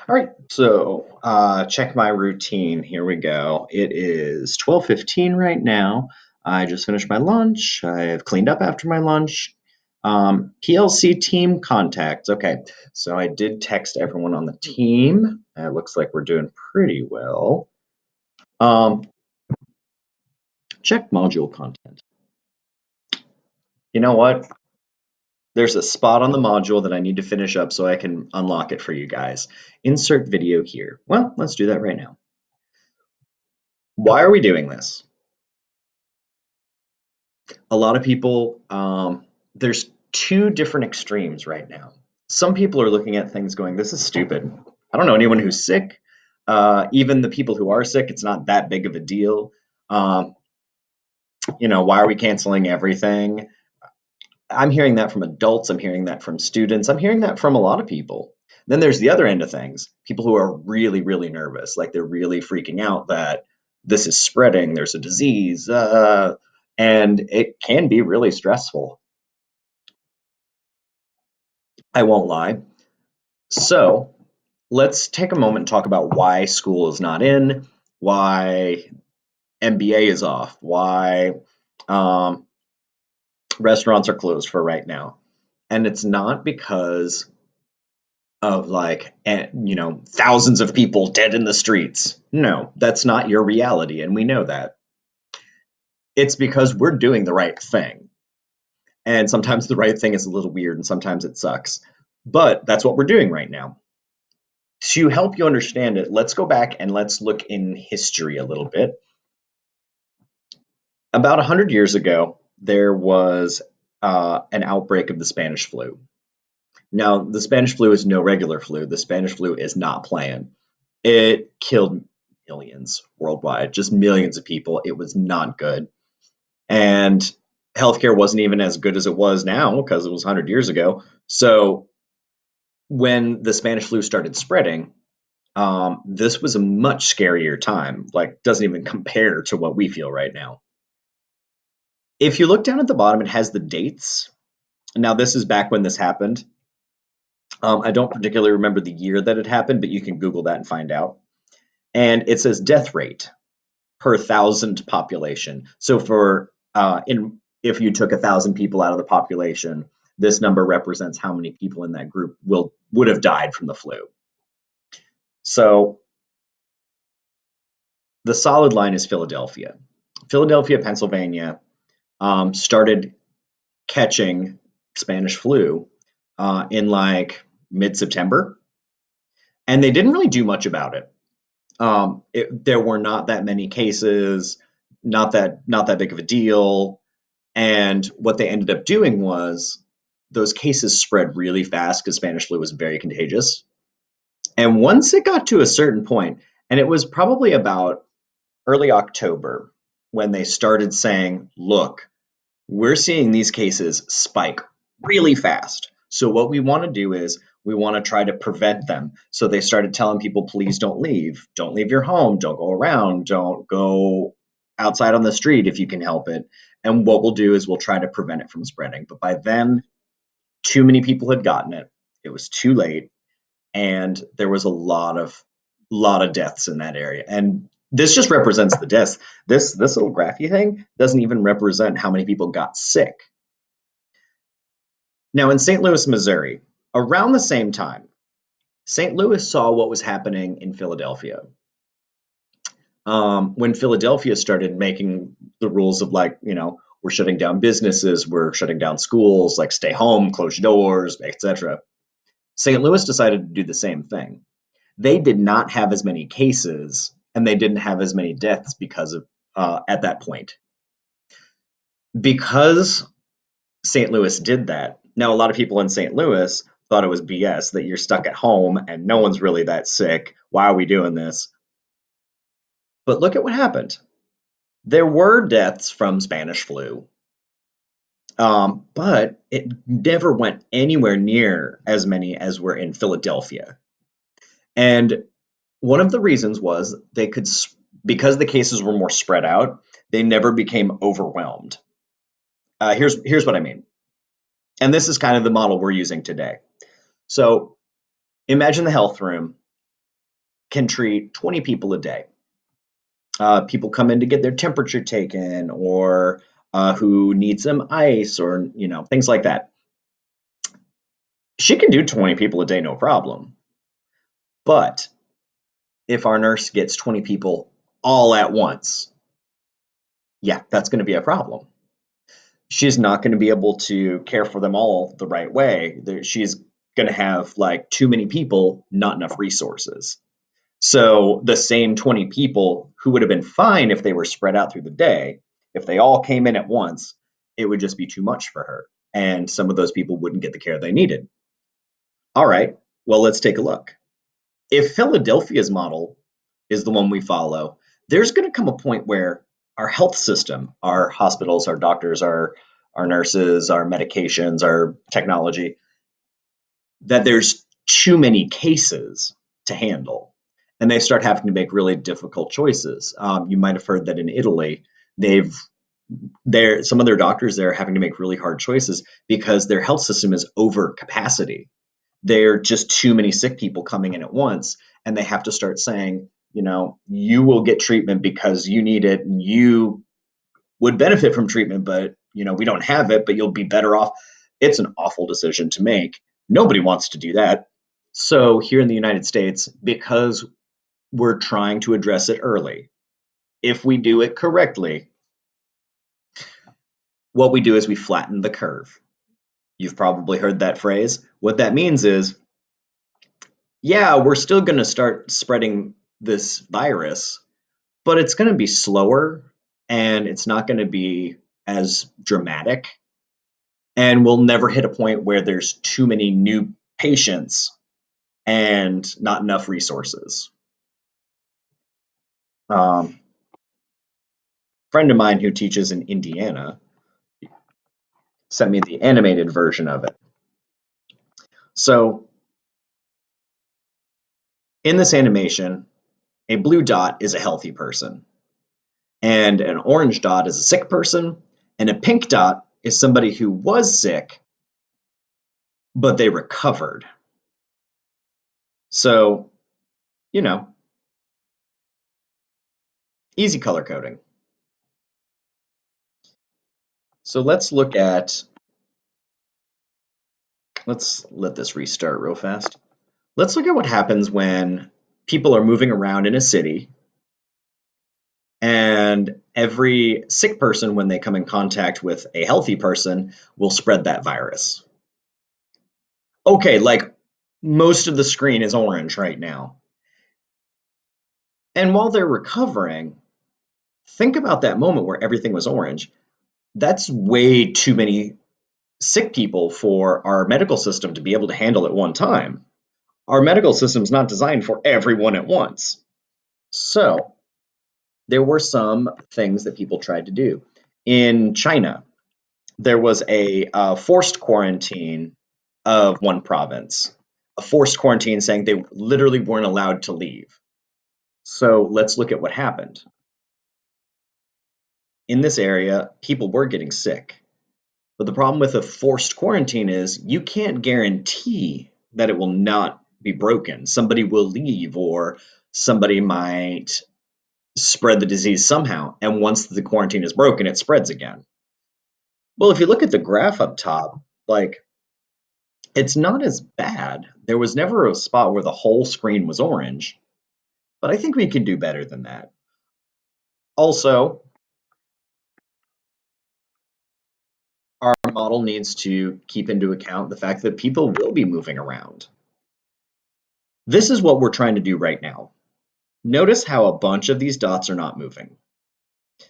All right, so check my routine. Here we go. It is 12:15 right now. I just finished my lunch. I have cleaned up after my lunch. PLC team contacts. Okay, so I did text everyone on the team. It looks like we're doing pretty well. Um, check module content. You know what? There's a spot on the module that I need to finish up so I can unlock it for you guys. Insert video here. Well, let's do that right now. Why are we doing this? A lot of people, there's two different extremes right now. Some people are looking at things going, this is stupid. I don't know anyone who's sick. Even the people who are sick, it's not that big of a deal. Um, why are we canceling everything? I'm hearing that from adults. I'm hearing that from students. I'm hearing that from a lot of people. Then there's the other end of things, people who are really, really nervous, like they're really freaking out that this is spreading, there's a disease, and it can be really stressful. I won't lie. So let's take a moment and talk about why school is not in, why MBA is off, why um, restaurants are closed for right now. And it's not because of thousands of people dead in the streets. No, that's not your reality. And we know that. It's because we're doing the right thing. And sometimes the right thing is a little weird and sometimes it sucks. But that's what we're doing right now. To help you understand it, let's go back and let's look in history a little bit. About 100 years ago, there was an outbreak of the Spanish flu. Now, the Spanish flu is no regular flu. The Spanish flu is not playing. It killed millions worldwide, just millions of people. It was not good. And healthcare wasn't even as good as it was now because it was 100 years ago. So when the Spanish flu started spreading, this was a much scarier time. Like, doesn't even compare to what we feel right now. If you look down at the bottom, it has the dates. Now, this is back when this happened. I don't particularly remember the year that it happened, but you can Google that and find out. And it says death rate per thousand population. So for in if you took 1,000 people out of the population, this number represents how many people in that group would have died from the flu. So the solid line is Philadelphia. Philadelphia, Pennsylvania, started catching Spanish flu in like mid-September, and they didn't really do much about it. There were not that many cases, not that big of a deal, and what they ended up doing was those cases spread really fast because Spanish flu was very contagious. And once it got to a certain point, and it was probably about early October when they started saying, look, we're seeing these cases spike really fast. So what we want to do is we want to try to prevent them. So they started telling people, please don't leave. Don't leave your home. Don't go around. Don't go outside on the street if you can help it. And what we'll do is we'll try to prevent it from spreading. But by then, too many people had gotten it. It was too late, and there was a lot of deaths in that area. And this just represents the deaths. This little graphy thing doesn't even represent how many people got sick. Now, in St. Louis, Missouri, around the same time, St. Louis saw what was happening in Philadelphia. When Philadelphia started making the rules of we're shutting down businesses, we're shutting down schools, like stay home, close your doors, etc. St. Louis decided to do the same thing. They did not have as many cases and they didn't have as many deaths because of at that point. Because St. Louis did that. Now, a lot of people in St. Louis thought it was BS that you're stuck at home and no one's really that sick. Why are we doing this? But look at what happened. There were deaths from Spanish flu, but it never went anywhere near as many as were in Philadelphia. And one of the reasons was because the cases were more spread out, they never became overwhelmed. Here's what I mean. And this is kind of the model we're using today. So imagine the health room. can treat 20 people a day. People come in to get their temperature taken, or who need some ice, or things like that. She can do 20 people a day, no problem. But if our nurse gets 20 people all at once, yeah, that's going to be a problem. She's not going to be able to care for them all the right way. She's going to have like too many people, not enough resources. So the same 20 people who would have been fine if they were spread out through the day, if they all came in at once, it would just be too much for her. And some of those people wouldn't get the care they needed. All right, well, let's take a look. If Philadelphia's model is the one we follow, there's going to come a point where our health system, our hospitals, our doctors, our nurses, our medications, our technology, that there's too many cases to handle. And they start having to make really difficult choices. You might have heard that in Italy, some of their doctors there are having to make really hard choices because their health system is over capacity. There are just too many sick people coming in at once, and they have to start saying, you will get treatment because you need it, and you would benefit from treatment, but we don't have it, but you'll be better off. It's an awful decision to make. Nobody wants to do that. So here in the United States, because we're trying to address it early, if we do it correctly, what we do is we flatten the curve. You've probably heard that phrase. What that means is, yeah, we're still going to start spreading this virus, but it's going to be slower and it's not going to be as dramatic. And we'll never hit a point where there's too many new patients and not enough resources. Friend of mine who teaches in Indiana sent me the animated version of it. So in this animation, a blue dot is a healthy person, and an orange dot is a sick person, and a pink dot is somebody who was sick, but they recovered. So, easy color coding. So let's let this restart real fast. Let's look at what happens when people are moving around in a city and every sick person, when they come in contact with a healthy person, will spread that virus. Okay, like most of the screen is orange right now. And while they're recovering, think about that moment where everything was orange. That's way too many sick people for our medical system to be able to handle at one time. Our medical system is not designed for everyone at once. So there were some things that people tried to do. In China, there was a forced quarantine of one province, a forced quarantine saying they literally weren't allowed to leave. So let's look at what happened. In this area, people were getting sick. But the problem with a forced quarantine is you can't guarantee that it will not be broken. Somebody will leave, or somebody might spread the disease somehow. And once the quarantine is broken, it spreads again. Well, if you look at the graph up top, like it's not as bad. There was never a spot where the whole screen was orange, but I think we can do better than that. Also, our model needs to keep into account the fact that people will be moving around. This is what we're trying to do right now. Notice how a bunch of these dots are not moving.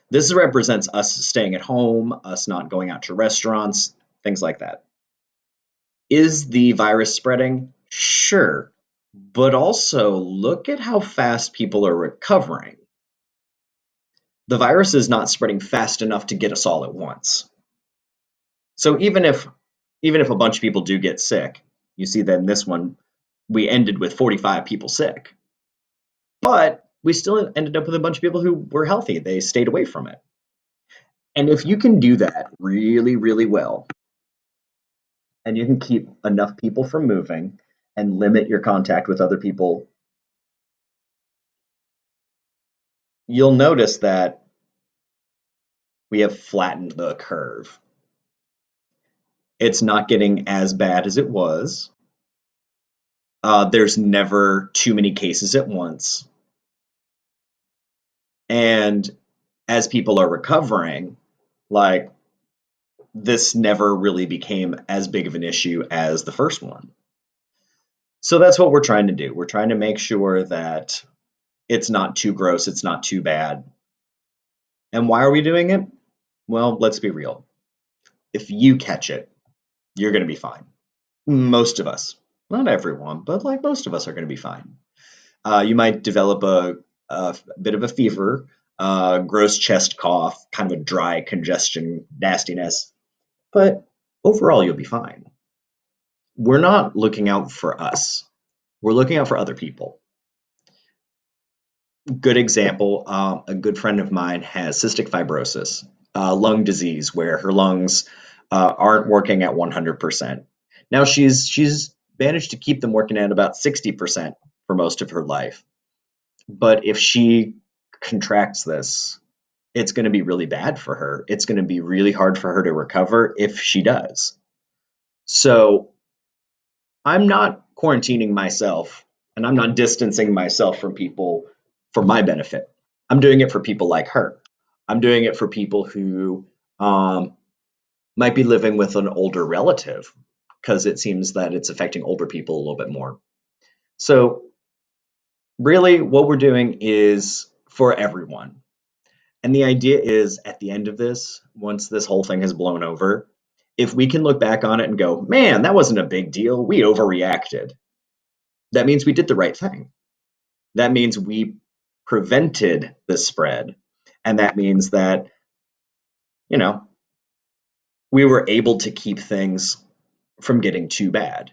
This represents us staying at home, us not going out to restaurants, things like that. Is the virus spreading? Sure. But also look at how fast people are recovering. The virus is not spreading fast enough to get us all at once. So even if a bunch of people do get sick, you see that in this one, we ended with 45 people sick. But we still ended up with a bunch of people who were healthy. They stayed away from it. And if you can do that really, really well, and you can keep enough people from moving and limit your contact with other people you'll notice that we have flattened the curve. It's not getting as bad as it was. There's never too many cases at once. And as people are recovering, like this never really became as big of an issue as the first one. So that's what we're trying to do. We're trying to make sure that it's not too gross, it's not too bad. And why are we doing it? Well, let's be real. If you catch it, you're going to be fine. Most of us, not everyone, but like most of us are going to be fine. You might develop a bit of a fever, gross chest cough, kind of a dry congestion, nastiness, but overall you'll be fine. We're not looking out for us. We're looking out for other people. Good example, a good friend of mine has cystic fibrosis, lung disease, where her lungs aren't working at 100%. Now she's managed to keep them working at about 60% for most of her life. But if she contracts this, it's going to be really bad for her. It's going to be really hard for her to recover if she does. So I'm not quarantining myself and I'm not distancing myself from people for my benefit. I'm doing it for people like her. I'm doing it for people who might be living with an older relative because it seems that it's affecting older people a little bit more. So, really, what we're doing is for everyone. And the idea is at the end of this, once this whole thing has blown over, if we can look back on it and go, man, that wasn't a big deal, we overreacted, that means we did the right thing. That means we prevented the spread. And that means that, you know, we were able to keep things from getting too bad.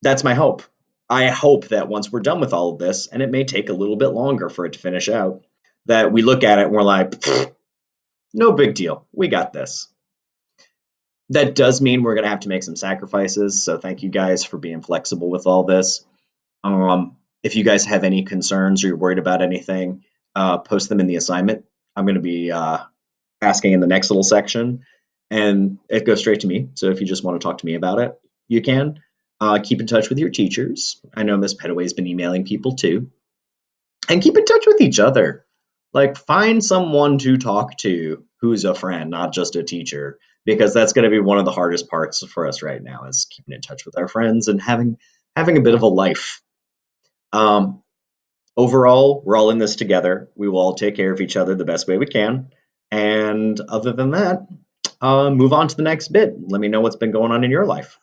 That's my hope. I hope that once we're done with all of this, and it may take a little bit longer for it to finish out, that we look at it and we're like, no big deal. We got this. That does mean we're going to have to make some sacrifices. So thank you guys for being flexible with all this. If you guys have any concerns or you're worried about anything, post them in the assignment. I'm going to be asking in the next little section, and it goes straight to me. So if you just want to talk to me about it, you can. Keep in touch with your teachers. I know Miss Petaway's been emailing people too. And keep in touch with each other. Like, find someone to talk to who's a friend, not just a teacher, because that's going to be one of the hardest parts for us right now is keeping in touch with our friends and having a bit of a life. Um, Overall, we're all in this together. We will all take care of each other the best way we can. And other than that, move on to the next bit. Let me know what's been going on in your life.